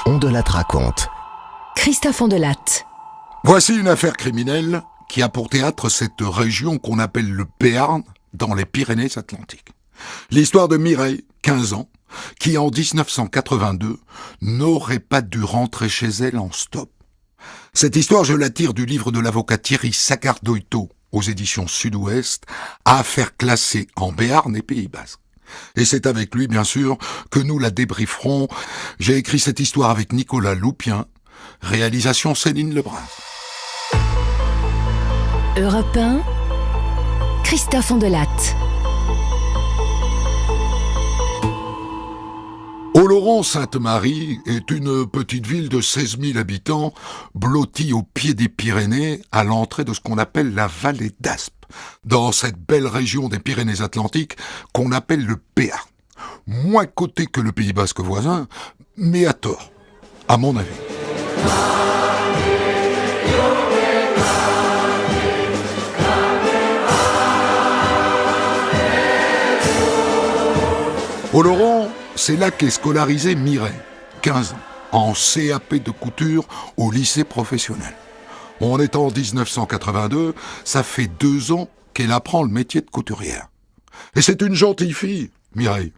On de Latte raconte. Christophe Ondelatte. Voici une affaire criminelle qui a pour théâtre cette région qu'on appelle le Béarn, dans les Pyrénées-Atlantiques. L'histoire de Mireille, 15 ans, qui en 1982 n'aurait pas dû rentrer chez elle en stop. Cette histoire, je la tire du livre de l'avocat Thierry Sagardoito aux éditions Sud-Ouest, affaire classée en Béarn et Pays Basque. Et c'est avec lui, bien sûr, que nous la débrieferons. J'ai écrit cette histoire avec Nicolas Loupien, réalisation Céline Lebrun. Europe 1, Christophe Ondelatte. Oloron-Sainte-Marie est une petite ville de 16 000 habitants, blottie au pied des Pyrénées, à l'entrée de ce qu'on appelle la vallée d'Aspe, dans cette belle région des Pyrénées-Atlantiques qu'on appelle le Béarn. Moins coté que le Pays Basque voisin, mais à tort, à mon avis. Oloron, c'est là qu'est scolarisée Mireille, 15 ans, en CAP de couture au lycée professionnel. On est en 1982, ça fait 2 ans qu'elle apprend le métier de couturière. Et c'est une gentille fille, Mireille.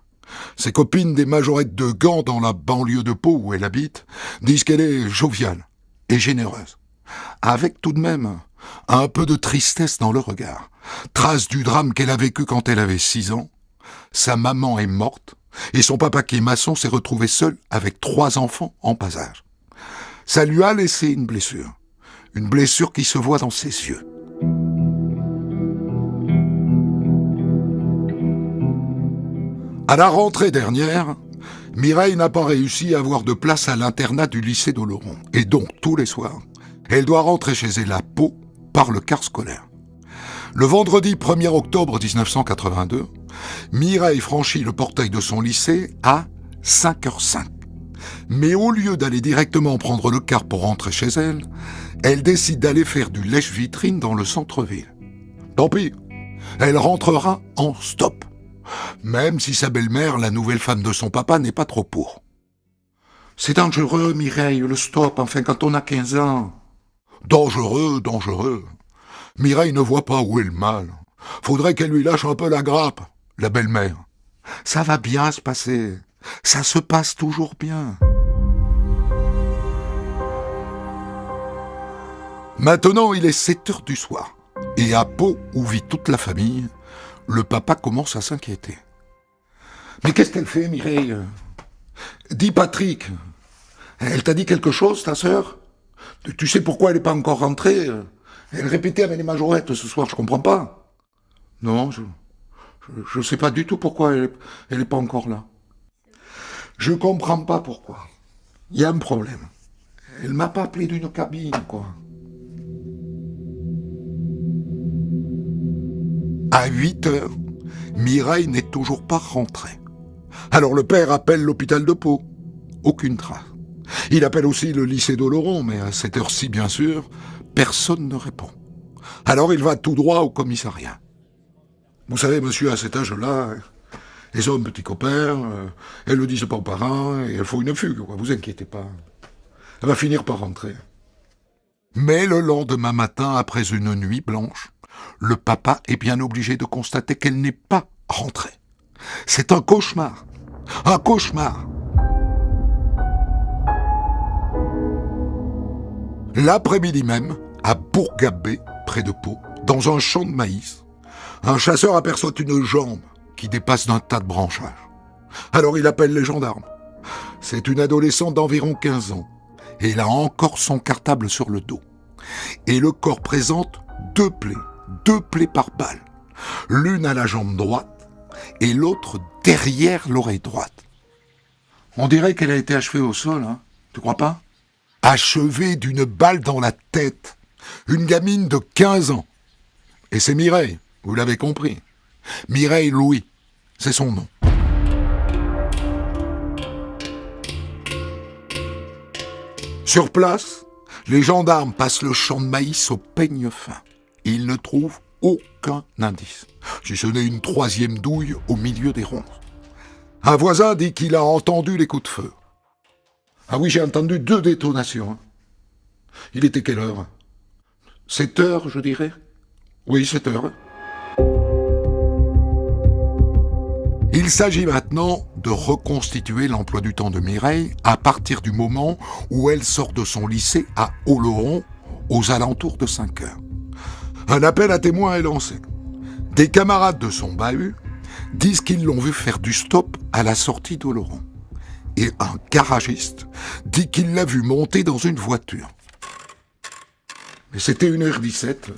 Ses copines des majorettes de Gand dans la banlieue de Pau où elle habite disent qu'elle est joviale et généreuse, avec tout de même un peu de tristesse dans le regard. Trace du drame qu'elle a vécu quand elle avait 6 ans. Sa maman est morte et son papa qui est maçon s'est retrouvé seul avec 3 enfants en bas âge. Ça lui a laissé une blessure qui se voit dans ses yeux. À la rentrée dernière, Mireille n'a pas réussi à avoir de place à l'internat du lycée d'Oloron. Et donc, tous les soirs, elle doit rentrer chez elle à Pau par le car scolaire. Le vendredi 1er octobre 1982, Mireille franchit le portail de son lycée à 5h05. Mais au lieu d'aller directement prendre le car pour rentrer chez elle, elle décide d'aller faire du lèche-vitrine dans le centre-ville. Tant pis, elle rentrera en stop. Même si sa belle-mère, la nouvelle femme de son papa, n'est pas trop pour. C'est dangereux, Mireille, le stop, enfin quand on a 15 ans. Dangereux. Mireille ne voit pas où est le mal. Faudrait qu'elle lui lâche un peu la grappe, la belle-mère. Ça va bien se passer. Ça se passe toujours bien. Maintenant, il est 7h du soir. Et à Pau, où vit toute la famille, le papa commence à s'inquiéter. Mais qu'est-ce qu'elle fait, Mireille ? Dis Patrick, elle t'a dit quelque chose, ta sœur ? Tu sais pourquoi elle n'est pas encore rentrée ? Elle répétait avec les majorettes ce soir, je comprends pas. Non, je sais pas du tout pourquoi elle est pas encore là. Je comprends pas pourquoi. Il y a un problème. Elle m'a pas appelé d'une cabine, quoi. À 8h, Mireille n'est toujours pas rentrée. Alors le père appelle l'hôpital de Pau. Aucune trace. Il appelle aussi le lycée d'Oloron, mais à cette heure-ci, bien sûr, personne ne répond. Alors il va tout droit au commissariat. Vous savez, monsieur, à cet âge-là, ils ont un petit copain, elles le disent pas aux parents, et elles font une fugue, quoi. Vous inquiétez pas. Elle va finir par rentrer. Mais le lendemain matin, après une nuit blanche, le papa est bien obligé de constater qu'elle n'est pas rentrée. C'est un cauchemar. Un cauchemar. L'après-midi même, à Bourgabé, près de Pau, dans un champ de maïs, un chasseur aperçoit une jambe qui dépasse d'un tas de branchages. Alors il appelle les gendarmes. C'est une adolescente d'environ 15 ans. Et elle a encore son cartable sur le dos. Et le corps présente 2 plaies par balle. L'une à la jambe droite et l'autre derrière l'oreille droite. On dirait qu'elle a été achevée au sol, hein. Tu crois pas ? Achevée d'une balle dans la tête. Une gamine de 15 ans. Et c'est Mireille, vous l'avez compris. Mireille Louis, c'est son nom. Sur place, les gendarmes passent le champ de maïs au peigne fin. Ils ne trouvent aucun indice, si ce n'est une 3e douille au milieu des ronces. Un voisin dit qu'il a entendu les coups de feu. Ah oui, j'ai entendu 2 détonations. Hein. Il était quelle heure? 7 heures, je dirais. Oui, 7 heures. Il s'agit maintenant de reconstituer l'emploi du temps de Mireille à partir du moment où elle sort de son lycée à Oloron aux alentours de 5 heures. Un appel à témoins est lancé. Des camarades de son bahut disent qu'ils l'ont vu faire du stop à la sortie d'Oloron. Et un garagiste dit qu'il l'a vu monter dans une voiture. Mais c'était 1h17,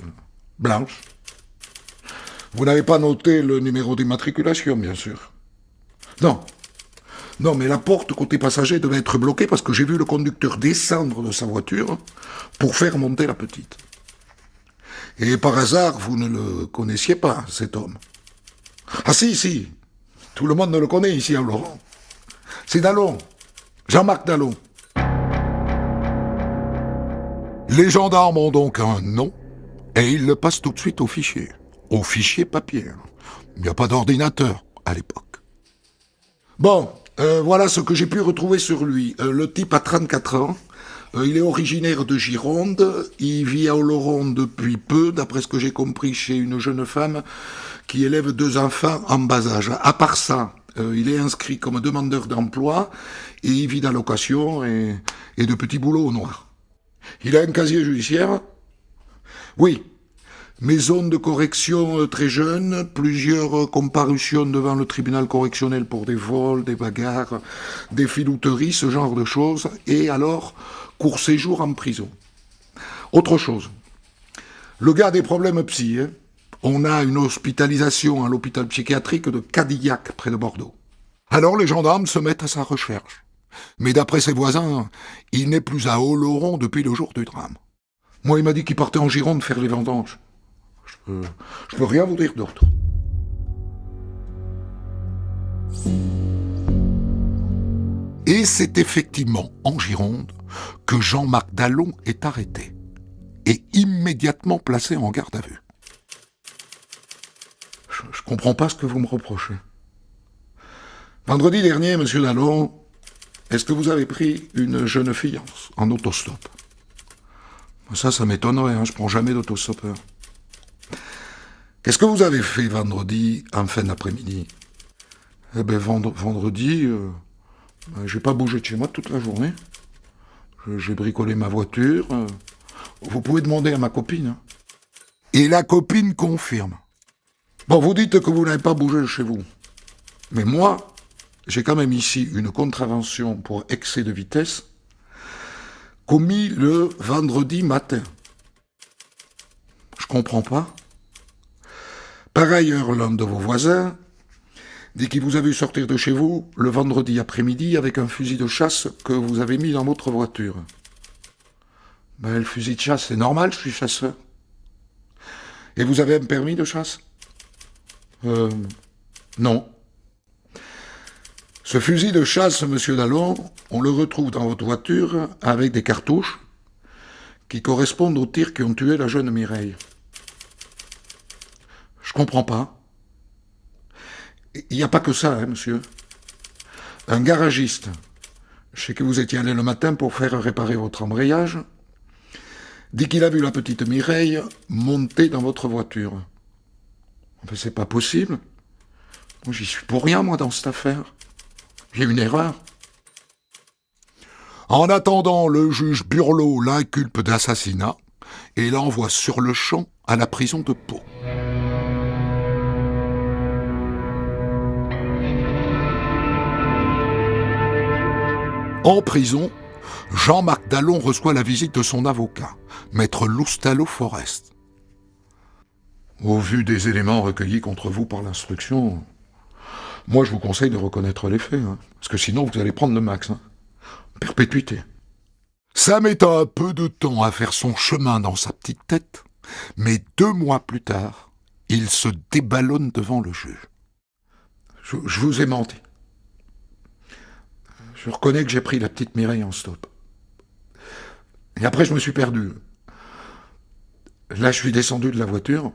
blanche. Vous n'avez pas noté le numéro d'immatriculation, bien sûr. Non. Non, mais la porte côté passager devait être bloquée parce que j'ai vu le conducteur descendre de sa voiture pour faire monter la petite. Et par hasard, vous ne le connaissiez pas, cet homme. Ah si. Tout le monde ne le connaît ici à Oloron. C'est Dallon. Jean-Marc Dallon. Les gendarmes ont donc un nom et ils le passent tout de suite au fichier. Au fichier papier. Il n'y a pas d'ordinateur à l'époque. Bon, voilà ce que j'ai pu retrouver sur lui. Le type a 34 ans. Il est originaire de Gironde. Il vit à Oloron depuis peu, d'après ce que j'ai compris, chez une jeune femme qui élève 2 enfants en bas âge. À part ça, il est inscrit comme demandeur d'emploi et il vit d'allocation et de petits boulots au noir. Il a un casier judiciaire? Oui. Maison de correction très jeune, plusieurs comparutions devant le tribunal correctionnel pour des vols, des bagarres, des filouteries, ce genre de choses, et alors, court séjour en prison. Autre chose, le gars a des problèmes psy, hein. On a une hospitalisation à l'hôpital psychiatrique de Cadillac, près de Bordeaux. Alors les gendarmes se mettent à sa recherche. Mais d'après ses voisins, il n'est plus à Oloron depuis le jour du drame. Moi, il m'a dit qu'il partait en Gironde faire les vendanges. Je peux rien vous dire d'autre. Et c'est effectivement en Gironde que Jean-Marc Dallon est arrêté et immédiatement placé en garde à vue. Je comprends pas ce que vous me reprochez. Vendredi dernier, monsieur Dallon, est-ce que vous avez pris une jeune fille en autostop? Ça m'étonnerait, hein, je prends jamais d'autostoppeur. Qu'est-ce que vous avez fait vendredi en fin d'après-midi? Eh ben vendredi, j'ai pas bougé de chez moi toute la journée. J'ai bricolé ma voiture. Vous pouvez demander à ma copine. Hein. Et la copine confirme. Bon, vous dites que vous n'avez pas bougé de chez vous. Mais moi, j'ai quand même ici une contravention pour excès de vitesse commis le vendredi matin. Je comprends pas. Par ailleurs, l'un de vos voisins dit qu'il vous a vu sortir de chez vous le vendredi après-midi avec un fusil de chasse que vous avez mis dans votre voiture. Ben, le fusil de chasse, c'est normal, je suis chasseur. Et vous avez un permis de chasse? Non. Ce fusil de chasse, monsieur Dallon, on le retrouve dans votre voiture avec des cartouches qui correspondent aux tirs qui ont tué la jeune Mireille. Je comprends pas. Il n'y a pas que ça, hein, monsieur. Un garagiste, je sais que vous étiez allé le matin pour faire réparer votre embrayage, dit qu'il a vu la petite Mireille monter dans votre voiture. Mais c'est pas possible. Moi, j'y suis pour rien, moi, dans cette affaire. J'ai une erreur. En attendant, le juge Burlot l'inculpe d'assassinat et l'envoie sur le champ à la prison de Pau. En prison, Jean-Marc Dallon reçoit la visite de son avocat, maître Loustalot Forest. Au vu des éléments recueillis contre vous par l'instruction, moi je vous conseille de reconnaître les faits, hein, parce que sinon vous allez prendre le max. Hein. Perpétuité. Ça met un peu de temps à faire son chemin dans sa petite tête, mais 2 mois plus tard, il se déballonne devant le juge. Je vous ai menti. Je reconnais que j'ai pris la petite Mireille en stop. Et après, je me suis perdu. Là, je suis descendu de la voiture.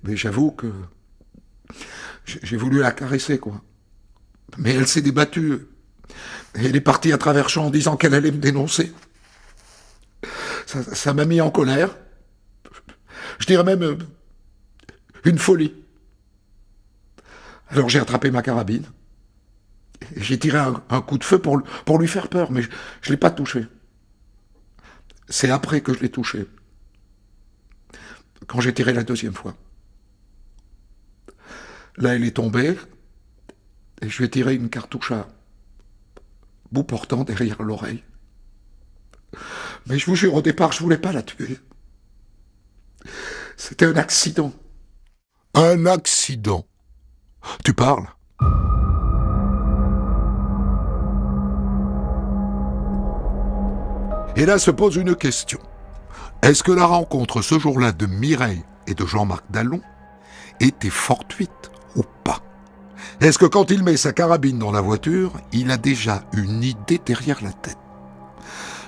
Mais j'avoue que j'ai voulu la caresser, quoi. Mais elle s'est débattue. Et elle est partie à travers champs en disant qu'elle allait me dénoncer. Ça m'a mis en colère. Je dirais même une folie. Alors j'ai attrapé ma carabine. Et j'ai tiré un coup de feu pour lui faire peur, mais je ne l'ai pas touché. C'est après que je l'ai touché. Quand j'ai tiré la deuxième fois. Là, elle est tombée, et je lui ai tiré une cartouche à bout portant derrière l'oreille. Mais je vous jure, au départ, je voulais pas la tuer. C'était un accident. Un accident? Tu parles? Et là se pose une question. Est-ce que la rencontre ce jour-là de Mireille et de Jean-Marc Dallon était fortuite ou pas? Est-ce que quand il met sa carabine dans la voiture, il a déjà une idée derrière la tête?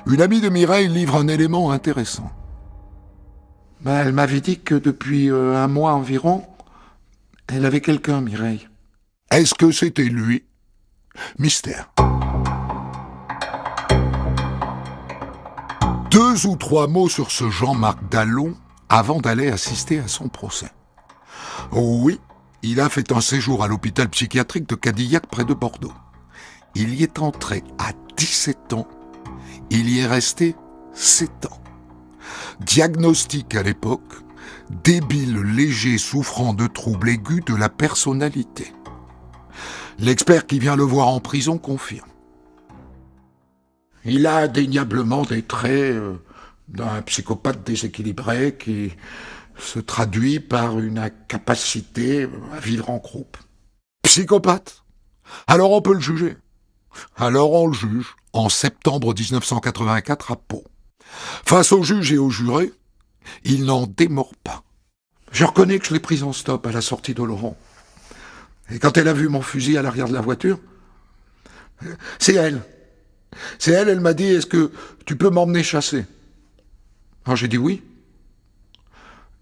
Une amie de Mireille livre un élément intéressant. Elle m'avait dit que depuis un mois environ, elle avait quelqu'un, Mireille. Est-ce que c'était lui? Mystère. 2 ou 3 mots sur ce Jean-Marc Dallon avant d'aller assister à son procès. Oui, il a fait un séjour à l'hôpital psychiatrique de Cadillac près de Bordeaux. Il y est entré à 17 ans. Il y est resté 7 ans. Diagnostic à l'époque, débile léger souffrant de troubles aigus de la personnalité. L'expert qui vient le voir en prison confirme. Il a indéniablement des traits d'un psychopathe déséquilibré qui se traduit par une incapacité à vivre en groupe. Psychopathe? Alors on peut le juger. Alors on le juge en septembre 1984 à Pau. Face au juge et aux jurés, il n'en démord pas. Je reconnais que je l'ai prise en stop à la sortie d'Oloron. Et quand elle a vu mon fusil à l'arrière de la voiture, c'est elle. Elle m'a dit, est-ce que tu peux m'emmener chasser? Alors j'ai dit oui.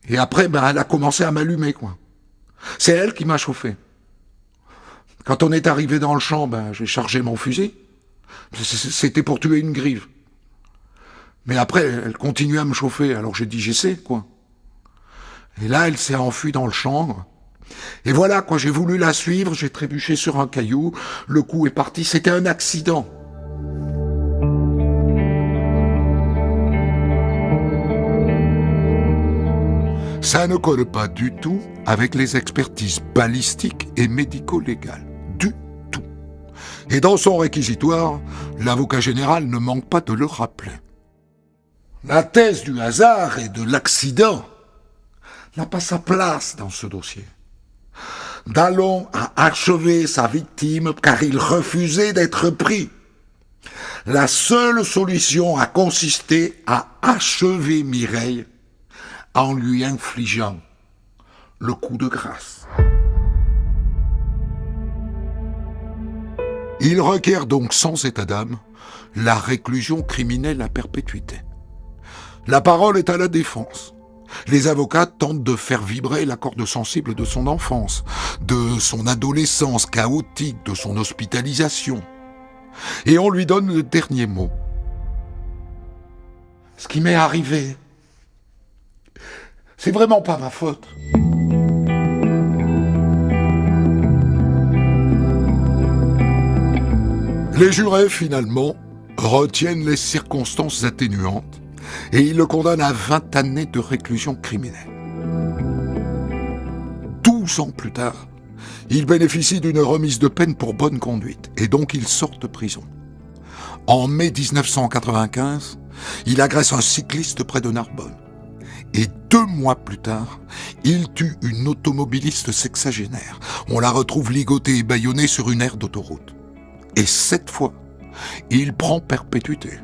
Et après, elle a commencé à m'allumer, quoi. C'est elle qui m'a chauffé. Quand on est arrivé dans le champ, j'ai chargé mon fusil. C'était pour tuer une grive. Mais après, elle continuait à me chauffer, alors j'ai dit, j'essaie, quoi. Et là, elle s'est enfuie dans le champ. Et voilà, quoi, j'ai voulu la suivre, j'ai trébuché sur un caillou, le coup est parti, c'était un accident. Ça ne colle pas du tout avec les expertises balistiques et médico-légales. Du tout. Et dans son réquisitoire, l'avocat général ne manque pas de le rappeler. La thèse du hasard et de l'accident n'a pas sa place dans ce dossier. Dallon a achevé sa victime car il refusait d'être pris. La seule solution a consisté à achever Mireille en lui infligeant le coup de grâce. Il requiert donc sans état d'âme la réclusion criminelle à perpétuité. La parole est à la défense. Les avocats tentent de faire vibrer la corde sensible de son enfance, de son adolescence chaotique, de son hospitalisation. Et on lui donne le dernier mot. Ce qui m'est arrivé, c'est vraiment pas ma faute. Les jurés, finalement, retiennent les circonstances atténuantes et ils le condamnent à 20 années de réclusion criminelle. 12 ans plus tard, il bénéficie d'une remise de peine pour bonne conduite et donc il sort de prison. En mai 1995, il agresse un cycliste près de Narbonne. Et 2 mois plus tard, il tue une automobiliste sexagénaire. On la retrouve ligotée et bâillonnée sur une aire d'autoroute. Et cette fois, il prend perpétuité.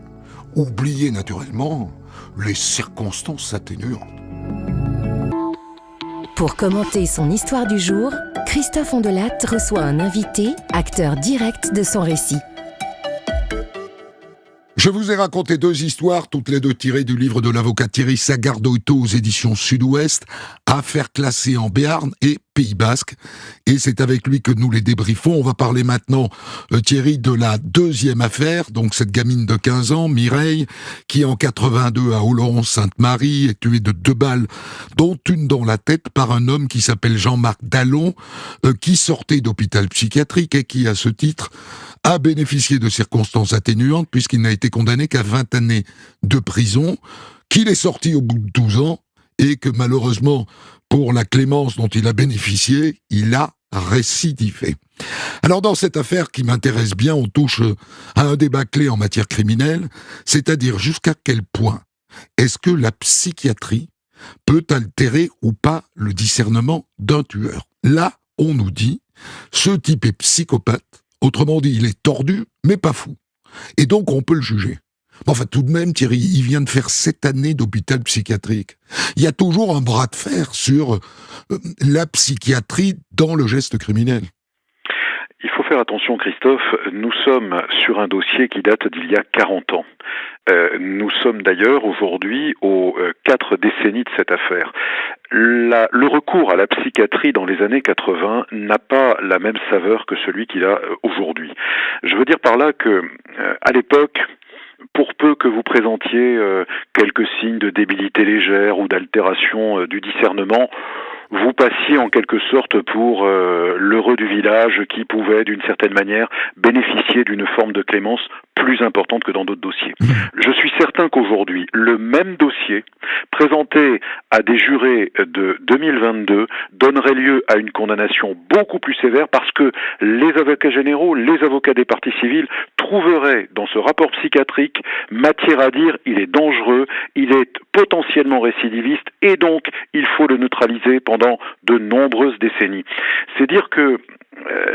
Oubliez naturellement les circonstances atténuantes. Pour commenter son histoire du jour, Christophe Ondelat reçoit un invité, acteur direct de son récit. Je vous ai raconté 2 histoires, toutes les 2 tirées du livre de l'avocat Thierry Sagardoito aux éditions Sud-Ouest, Affaires classées en Béarn et Pays Basque. Et c'est avec lui que nous les débriefons. On va parler maintenant, Thierry, de la deuxième affaire, donc cette gamine de 15 ans, Mireille, qui en 82 à Oloron-Sainte-Marie est tuée de 2 balles, dont une dans la tête par un homme qui s'appelle Jean-Marc Dallon, qui sortait d'hôpital psychiatrique et qui, à ce titre, a bénéficié de circonstances atténuantes puisqu'il n'a été condamné qu'à 20 années de prison, qu'il est sorti au bout de 12 ans et que malheureusement, pour la clémence dont il a bénéficié, il a récidivé. Alors dans cette affaire qui m'intéresse bien, on touche à un débat clé en matière criminelle, c'est-à-dire jusqu'à quel point est-ce que la psychiatrie peut altérer ou pas le discernement d'un tueur. Là, on nous dit, ce type est psychopathe, autrement dit, il est tordu, mais pas fou. Et donc, on peut le juger. Enfin, tout de même, Thierry, il vient de faire 7 années d'hôpital psychiatrique. Il y a toujours un bras de fer sur la psychiatrie dans le geste criminel. Il faut faire attention, Christophe, nous sommes sur un dossier qui date d'il y a 40 ans. Nous sommes d'ailleurs aujourd'hui aux 4 décennies de cette affaire. Le recours à la psychiatrie dans les années 80 n'a pas la même saveur que celui qu'il a aujourd'hui. Je veux dire par là que, à l'époque, pour peu que vous présentiez quelques signes de débilité légère ou d'altération du discernement, vous passiez en quelque sorte pour l'heureux du village qui pouvait, d'une certaine manière, bénéficier d'une forme de clémence plus importante que dans d'autres dossiers. Je suis certain qu'aujourd'hui, le même dossier, présenté à des jurés de 2022, donnerait lieu à une condamnation beaucoup plus sévère parce que les avocats généraux, les avocats des parties civiles trouveraient dans ce rapport psychiatrique matière à dire il est dangereux, il est potentiellement récidiviste et donc il faut le neutraliser pendant de nombreuses décennies. C'est dire que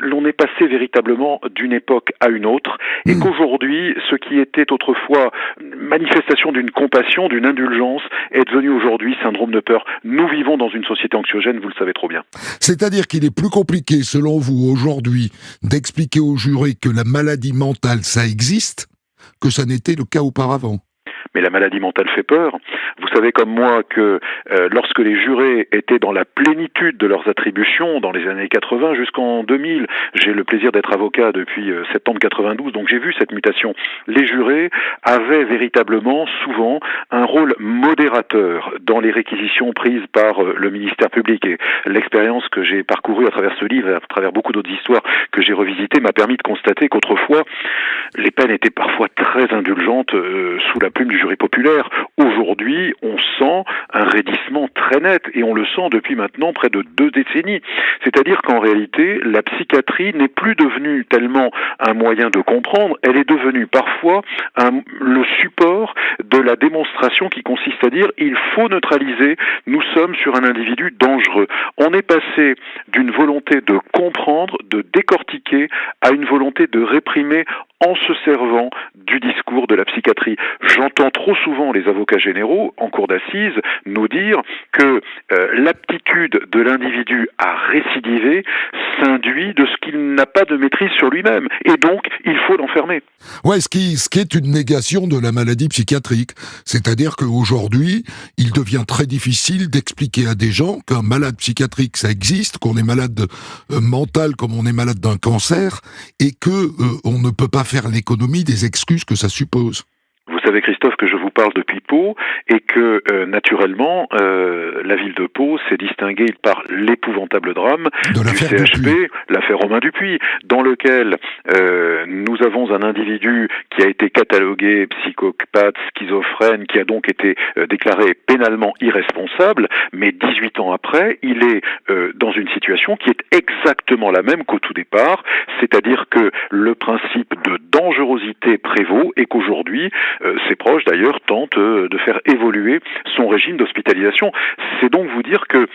l'on est passé véritablement d'une époque à une autre et qu'aujourd'hui, ce qui était autrefois manifestation d'une compassion, d'une indulgence, est devenu aujourd'hui syndrome de peur. Nous vivons dans une société anxiogène, vous le savez trop bien. C'est-à-dire qu'il est plus compliqué, selon vous, aujourd'hui, d'expliquer aux jurés que la maladie mentale, ça existe, que ça n'était le cas auparavant. Mais la maladie mentale fait peur. Vous savez comme moi que lorsque les jurés étaient dans la plénitude de leurs attributions dans les années 80 jusqu'en 2000, j'ai le plaisir d'être avocat depuis septembre 92, donc j'ai vu cette mutation. Les jurés avaient véritablement souvent un rôle modérateur dans les réquisitions prises par le ministère public. Et l'expérience que j'ai parcourue à travers ce livre et à travers beaucoup d'autres histoires que j'ai revisitées m'a permis de constater qu'autrefois, les peines étaient parfois très indulgentes sous la plume du jury populaire. Aujourd'hui, on sent un raidissement très net et on le sent depuis maintenant près de 2 décennies. C'est-à-dire qu'en réalité, la psychiatrie n'est plus devenue tellement un moyen de comprendre, elle est devenue parfois le support de la démonstration qui consiste à dire il faut neutraliser, nous sommes sur un individu dangereux. On est passé d'une volonté de comprendre, de décortiquer, à une volonté de réprimer en se servant du discours de la psychiatrie. J'entends trop souvent les avocats généraux en cour d'assises nous dire que l'aptitude de l'individu à récidiver s'induit de ce qu'il n'a pas de maîtrise sur lui-même et donc il faut l'enfermer. Ouais, ce qui est une négation de la maladie psychiatrique. C'est-à-dire qu'aujourd'hui, il devient très difficile d'expliquer à des gens qu'un malade psychiatrique, ça existe, qu'on est malade mental comme on est malade d'un cancer et que on ne peut pas faire l'économie des excuses que ça suppose. Vous savez, Christophe, que je vous parle depuis Pau et que, naturellement, la ville de Pau s'est distinguée par l'épouvantable drame de du CHP, l'affaire Romain Dupuis, dans lequel nous avons un individu qui a été catalogué psychopathe, schizophrène, qui a donc été déclaré pénalement irresponsable, mais 18 ans après, il est dans une situation qui est exactement la même qu'au tout départ, c'est-à-dire que le principe de dangerosité prévaut et qu'aujourd'hui, ses proches d'ailleurs tentent de faire évoluer son régime d'hospitalisation. C'est donc vous dire que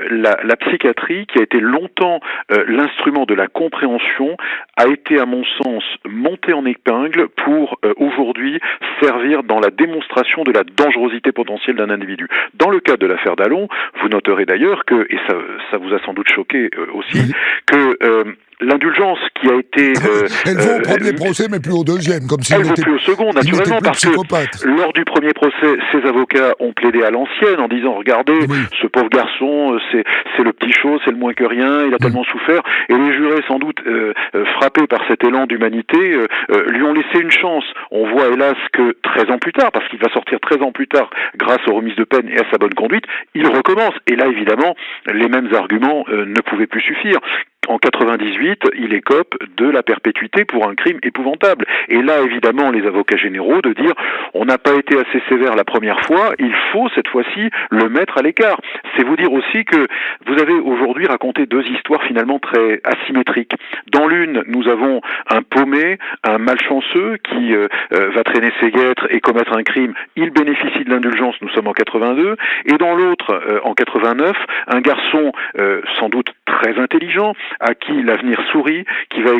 la psychiatrie, qui a été longtemps l'instrument de la compréhension, a été à mon sens montée en épingle pour aujourd'hui servir dans la démonstration de la dangerosité potentielle d'un individu. Dans le cas de l'affaire Dallon, vous noterez d'ailleurs que, et ça vous a sans doute choqué aussi, que l'indulgence qui a été... elle vaut au premier procès, mais plus au deuxième, comme s'il elle vaut plus au second, naturellement, parce que lors du premier procès, ses avocats ont plaidé à l'ancienne en disant, regardez, ce pauvre garçon, c'est le petit chaud, c'est le moins que rien, il a tellement souffert, et les jurés, sans doute frappés par cet élan d'humanité, lui ont laissé une chance. On voit hélas que 13 ans plus tard, parce qu'il va sortir 13 ans plus tard, grâce aux remises de peine et à sa bonne conduite, il recommence. Et là, évidemment, les mêmes arguments ne pouvaient plus suffire. En 98, il écope de la perpétuité pour un crime épouvantable. Et là, évidemment, les avocats généraux de dire on n'a pas été assez sévère la première fois, il faut cette fois-ci le mettre à l'écart. C'est vous dire aussi que vous avez aujourd'hui raconté deux histoires finalement très asymétriques. Dans l'une, nous avons un paumé, un malchanceux qui va traîner ses guêtres et commettre un crime. Il bénéficie de l'indulgence, nous sommes en 82. Et dans l'autre, en 89, un garçon sans doute très intelligent, à qui l'avenir sourit, qui va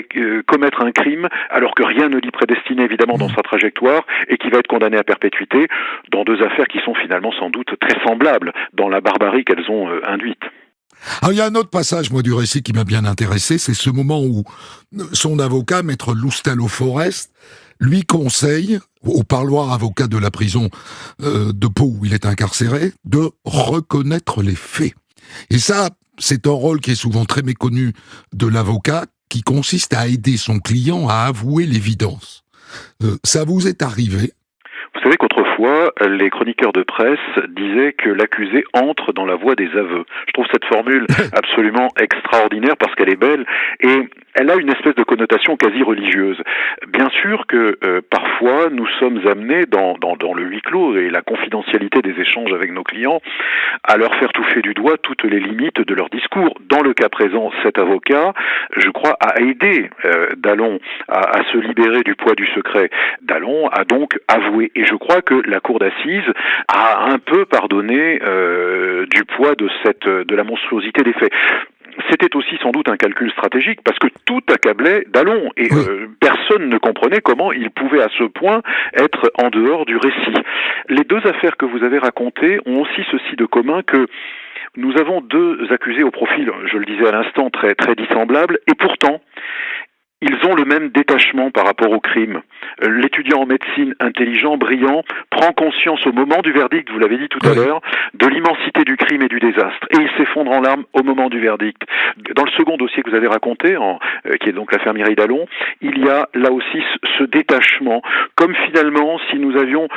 commettre un crime alors que rien ne l'y prédestinait évidemment dans sa trajectoire et qui va être condamné à perpétuité dans deux affaires qui sont finalement sans doute très semblables dans la barbarie qu'elles ont induite. Alors, il y a un autre passage, moi, du récit qui m'a bien intéressé, c'est ce moment où son avocat, maître Loustalot-Forest, lui conseille, au parloir avocat de la prison de Pau où il est incarcéré, de reconnaître les faits. Et ça, c'est un rôle qui est souvent très méconnu de l'avocat, qui consiste à aider son client à avouer l'évidence. Ça vous est arrivé ? Vous savez qu'autrefois, les chroniqueurs de presse disaient que l'accusé entre dans la voie des aveux. Je trouve cette formule absolument extraordinaire parce qu'elle est belle et elle a une espèce de connotation quasi religieuse. Bien sûr que parfois nous sommes amenés dans le huis clos et la confidentialité des échanges avec nos clients à leur faire toucher du doigt toutes les limites de leur discours. Dans le cas présent, cet avocat, je crois, a aidé Dallon à se libérer du poids du secret. Dallon a donc avoué. Et je crois que la cour d'assises a un peu pardonné du poids de la monstruosité des faits. C'était aussi sans doute un calcul stratégique parce que tout accablait Dallon et personne ne comprenait comment il pouvait à ce point être en dehors du récit. Les deux affaires que vous avez racontées ont aussi ceci de commun que nous avons deux accusés au profil, je le disais à l'instant, très, très dissemblables et pourtant ils ont le même détachement par rapport au crime. L'étudiant en médecine intelligent, brillant, prend conscience au moment du verdict, vous l'avez dit tout à l'heure, de l'immensité du crime et du désastre. Et il s'effondre en larmes au moment du verdict. Dans le second dossier que vous avez raconté, qui est donc l'affaire Mireille Dallon, il y a là aussi ce détachement, comme finalement si nous avions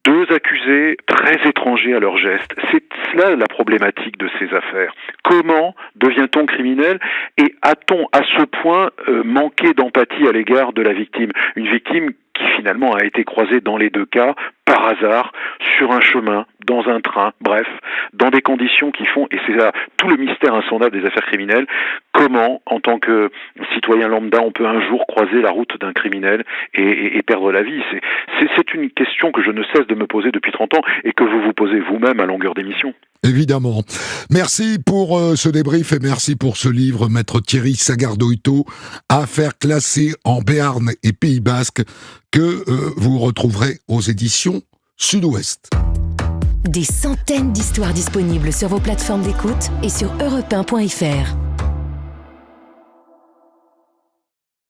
deux accusés très étrangers à leurs gestes. C'est cela la problématique de ces affaires. Comment devient-on criminel et a-t-on à ce point manqué d'empathie à l'égard de la victime ? Une victime qui finalement a été croisée dans les deux cas par hasard, sur un chemin, dans un train, bref, dans des conditions qui font, et c'est là tout le mystère insondable des affaires criminelles, comment, en tant que citoyen lambda, on peut un jour croiser la route d'un criminel et perdre la vie. C'est une question que je ne cesse de me poser depuis 30 ans et que vous vous posez vous-même à longueur d'émission. Évidemment. Merci pour ce débrief et merci pour ce livre, maître Thierry Sagardoito, Affaires classées en Béarn et Pays Basque, que vous retrouverez aux éditions Sud-Ouest. Des centaines d'histoires disponibles sur vos plateformes d'écoute et sur europe1.fr.